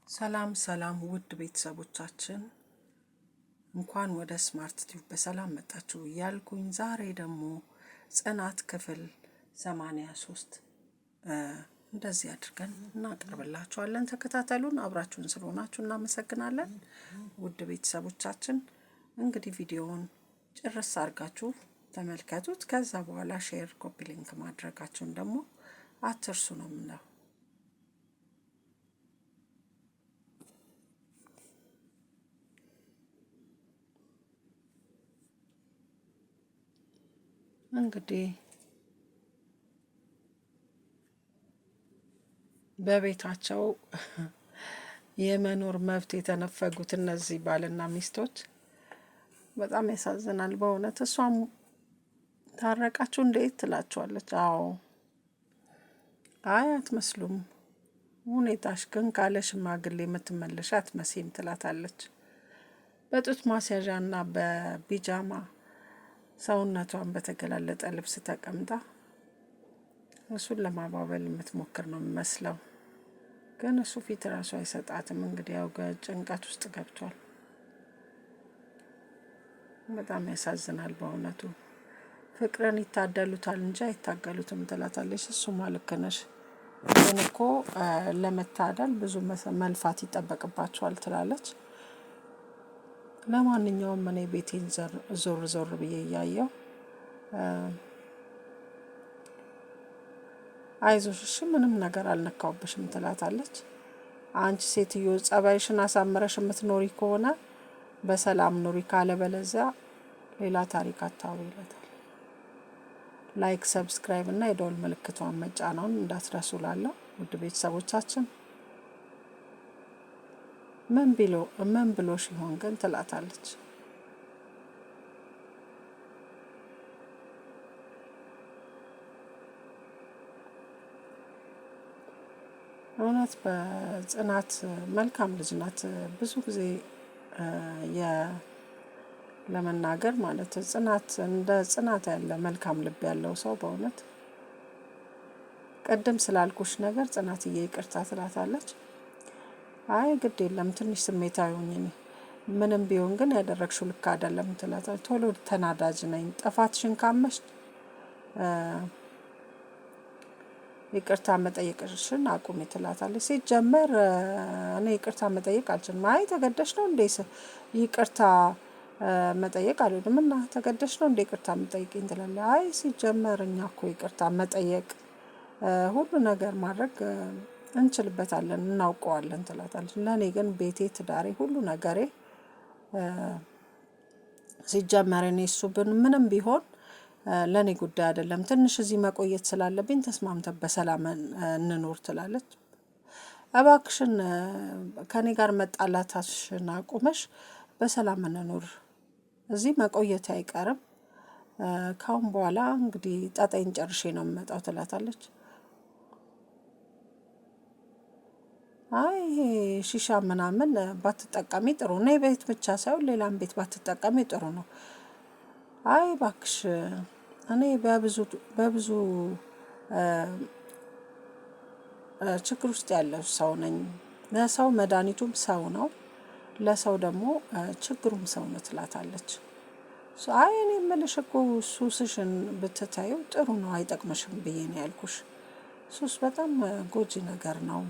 ሰላም ሰላም ውድ ቤተሰቦቻችን እንኳን ወደ ስማርት ቲዩብ በሰላም መጣችሁ እያልኩኝ ዛሬ ደግሞ ጽናት ክፍል 83 እንደዚህ አድርገን እናቀርብላችኋለን። ተከታተሉን። አብራችሁን ስለሆናችሁ እናመሰግናለን። ውድ ቤተሰቦቻችን እንግዲህ ቪዲዮውን ጭርስ አድርጋችሁ ተመልከቱት። ከዛ በኋላ ሼር፣ ኮፒ ሊንክ ማድረጋችሁን ደግሞ አትርሱ ነው የምለው። እንግዲህ በቤታቸው የመኖር መብት የተነፈጉት እነዚህ ባልና ሚስቶች በጣም ያሳዝናል በእውነት። እሷም ታረቃችሁ እንዴት ትላቸዋለች። አዎ አይ አትመስሉም፣ ሁኔታሽ ግን ካለ ሽማግሌ የምትመለሽ አትመሲም ትላታለች። በጡት ማስያዣና በቢጃማ ሰውነቷን በተገላለጠ ልብስ ተቀምጣ እሱን ለማባበል የምትሞክር ነው የሚመስለው። ግን እሱ ፊት ራሱ አይሰጣትም። እንግዲህ ያው ጭንቀት ውስጥ ገብቷል። በጣም ያሳዝናል በእውነቱ። ፍቅርን ይታደሉታል እንጂ አይታገሉትም ትላታለች። እሱማ ልክ ነሽ፣ ግን እኮ ለመታደል ብዙ መልፋት ይጠበቅባቸዋል ትላለች። ለማንኛውም እኔ ቤቴን ዞር ዞር ብዬ እያየው አይዞሽ እሺ ምንም ነገር አልነካውብሽም ትላታለች። አንቺ ሴትዮ ጸባይሽን አሳምረሽ የምትኖሪ ከሆነ በሰላም ኑሪ፣ ካለበለዚያ ሌላ ታሪክ አታውሪ ይላታል። ላይክ፣ ሰብስክራይብ እና የደወል ምልክቷን መጫናውን እንዳትረሱ እላለሁ። ውድ ቤተሰቦቻችን ምን ብሎሽ ይሆን ግን ትላታለች። እውነት በጽናት መልካም ልጅ ናት። ብዙ ጊዜ ለመናገር ማለት ጽናት እንደ ጽናት ያለ መልካም ልብ ያለው ሰው በእውነት ቀደም ስላልኩሽ ነገር ጽናትዬ ይቅርታ ትላታለች። አይ ግድ የለም ትንሽ ስሜታዊ ሆኜ ምንም ቢሆን ግን ያደረግሽው ልክ አይደለም ትላታለች። ቶሎ ተናዳጅ ነኝ፣ ጥፋትሽን ካመሽ ይቅርታ መጠየቅሽን አቁሚ ትላታለች። ሲጀመር እኔ ይቅርታ መጠየቅ አልችልም። አይ ተገደሽ ነው እንዴ ይቅርታ መጠየቅ አልወድም እና ተገደሽ ነው እንዴ ይቅርታ መጠየቅኝ ትላለች። አይ ሲጀመር እኛ እኮ ይቅርታ መጠየቅ ሁሉ ነገር ማድረግ እንችልበታለን፣ እናውቀዋለን ትላታለች። ለእኔ ግን ቤቴ፣ ትዳሬ፣ ሁሉ ነገሬ ሲጀመር እኔ እሱ ምንም ቢሆን ለኔ ጉዳይ አይደለም። ትንሽ እዚህ መቆየት ስላለብኝ ተስማምተን በሰላም እንኖር ትላለች። እባክሽን ከኔ ጋር መጣላታሽን አቁመሽ በሰላም እንኖር፣ እዚህ መቆየት አይቀርም። ካሁን በኋላ እንግዲህ ጣጣዬን ጨርሼ ነው የምመጣው ትላታለች። አይ ይሄ ሺሻ ምናምን ባትጠቀሚ ጥሩ ነው፣ ቤት ብቻ ሳይሆን ሌላም ቤት ባትጠቀሚ ጥሩ ነው። አይ እባክሽ እኔ በብዙ ችግር ውስጥ ያለው ሰው ነኝ። ለሰው መድኃኒቱም ሰው ነው፣ ለሰው ደግሞ ችግሩም ሰው ነው ትላታለች። አይ እኔ የምልሽ እኮ ሱስሽን ብትታዩ ጥሩ ነው፣ አይጠቅምሽም ብዬ ነው ያልኩሽ። ሱስ በጣም ጎጂ ነገር ነው፣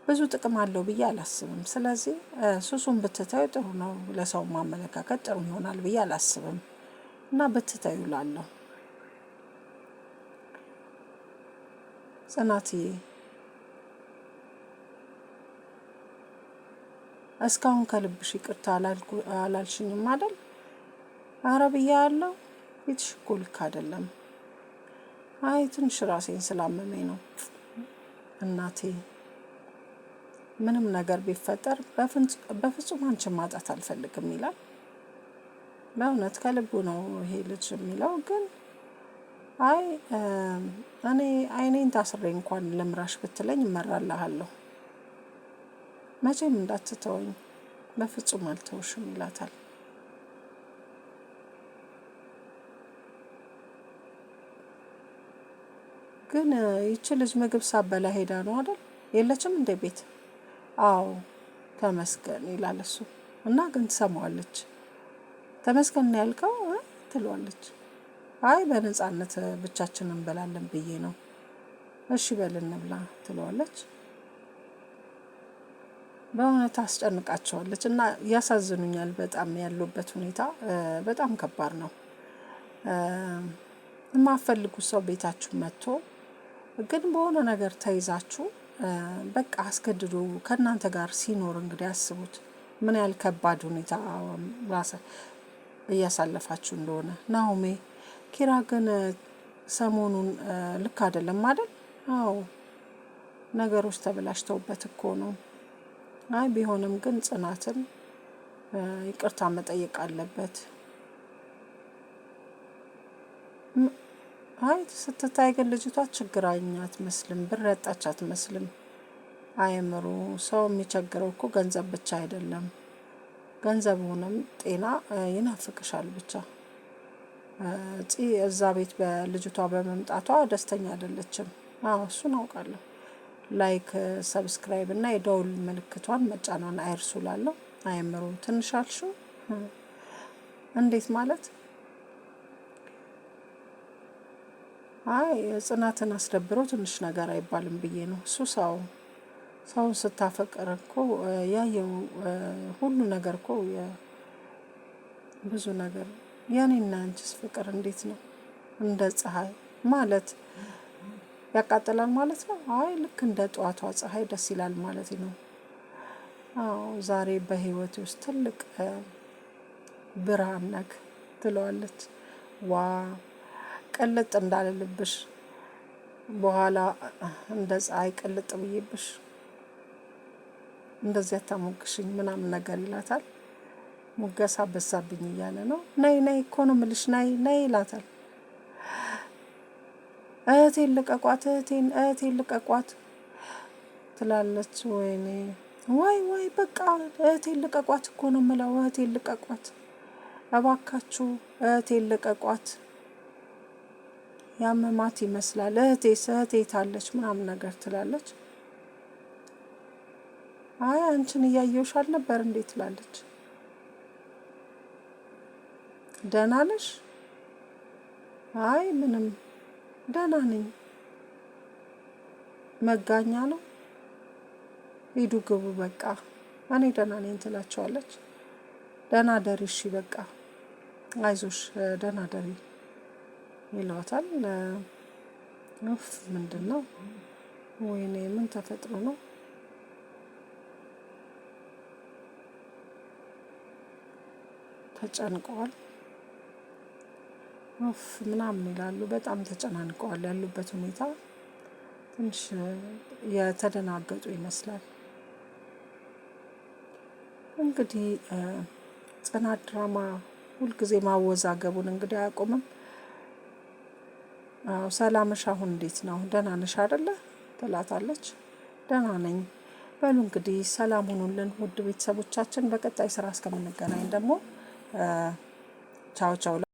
ብዙ ጥቅም አለው ብዬ አላስብም። ስለዚህ ሱሱን ብትታዩ ጥሩ ነው፣ ለሰው ማመለካከት ጥሩ ይሆናል ብዬ አላስብም እና ብትታዩ እላለሁ። ጽናትዬ እስካሁን ከልብሽ ይቅርታ አላልሽኝም አይደል? ኧረ ብያለሁ። ፊትሽ እኮ ልክ አይደለም። አይ ትንሽ ራሴን ስላመመኝ ነው እናቴ። ምንም ነገር ቢፈጠር በፍጹም አንቺን ማጣት አልፈልግም ይላል። በእውነት ከልቡ ነው ይሄ ልጅ የሚለው። ግን አይ እኔ አይኔን ታስሬ እንኳን ልምራሽ ብትለኝ እመራልሃለሁ፣ መቼም እንዳትተወኝ፣ በፍጹም አልተውሽም ይላታል። ግን ይቺ ልጅ ምግብ ሳበላ ሄዳ ነው አይደል? የለችም እንደ ቤት? አዎ ተመስገን ይላል እሱ። እና ግን ትሰማዋለች። ተመስገን ነው ያልከው ትለዋለች። አይ በነፃነት ብቻችንን እንበላለን ብዬ ነው። እሺ በል እንብላ ትለዋለች። በእውነት አስጨንቃቸዋለች እና ያሳዝኑኛል በጣም ያሉበት ሁኔታ በጣም ከባድ ነው። የማትፈልጉት ሰው ቤታችሁ መጥቶ ግን በሆነ ነገር ተይዛችሁ በቃ አስገድዶ ከእናንተ ጋር ሲኖር እንግዲህ አስቡት ምን ያህል ከባድ ሁኔታ ራስ እያሳለፋችሁ እንደሆነ። ናሆሜ ኪራ ግን ሰሞኑን ልክ አይደለም አይደል? አዎ ነገሮች ተበላሽተውበት እኮ ነው። አይ ቢሆንም ግን ጽናትን ይቅርታ መጠየቅ አለበት። አይ ስትታይ ግን ልጅቷ ችግረኛ አትመስልም፣ ብር ያጣች አትመስልም። አእምሮ ሰው የሚቸግረው እኮ ገንዘብ ብቻ አይደለም። ገንዘቡንም ጤና ይናፍቅሻል ብቻ። እዛ ቤት በልጅቷ በመምጣቷ ደስተኛ አይደለችም። አዎ እሱን አውቃለሁ። ላይክ ሰብስክራይብ እና የደውል ምልክቷን መጫኗን አይርሱ እላለሁ። አእምሮ ትንሽ አልሽው እንዴት ማለት? አይ ጽናትን አስደብሮ ትንሽ ነገር አይባልም ብዬ ነው። እሱ ሰውን ስታፈቅር እኮ ያየው ሁሉ ነገር እኮ ብዙ ነገር የኔና አንቺስ ፍቅር እንዴት ነው? እንደ ፀሐይ ማለት ያቃጥላል ማለት ነው? አይ ልክ እንደ ጠዋቷ ፀሐይ ደስ ይላል ማለት ነው። አዎ ዛሬ በህይወቴ ውስጥ ትልቅ ብርሃን ነክ ትለዋለች። ዋ ቅልጥ እንዳልልብሽ በኋላ እንደ ፀሐይ ቅልጥ ብዬብሽ እንደዚያ ታሞግሽኝ ምናምን ነገር ይላታል። ሙገሳ በዛብኝ እያለ ነው። ነይ ነይ እኮ ነው የምልሽ ነይ ይላታል። እህቴን ልቀቋት ትላለች። ወይኔ ወይ በቃ እህቴን ልቀቋት እኮ ነው የምለው። እህቴን ልቀቋት እባካችሁ፣ እህቴን ልቀቋት። ያመማት ይመስላል። እህቴ ታለች ምናምን ነገር ትላለች። አይ አንቺን እያየሁሽ አልነበር እንዴ ትላለች። ደህና ነሽ? አይ ምንም ደህና ነኝ። መጋኛ ነው ሂዱ ግቡ በቃ እኔ ደህና ነኝ ትላቸዋለች። ደህና ደሪ እሺ በቃ አይዞሽ ደህና ደሪ ይሏታል። ምንድን ነው? ወይኔ ምን ተፈጥሮ ነው? ተጨንቀዋል ምናምን ይላሉ። በጣም ተጨናንቀዋል። ያሉበት ሁኔታ ትንሽ የተደናገጡ ይመስላል። እንግዲህ ጽናት ድራማ ሁልጊዜ ማወዛገቡን እንግዲህ አያቆምም። ሰላምሽ አሁን እንዴት ነው? ደህና ነሽ አይደለ ትላታለች። ደህና ነኝ። በሉ እንግዲህ ሰላም ሁኑልን ውድ ቤተሰቦቻችን። በቀጣይ ስራ እስከምንገናኝ ደግሞ ቻው ቻው።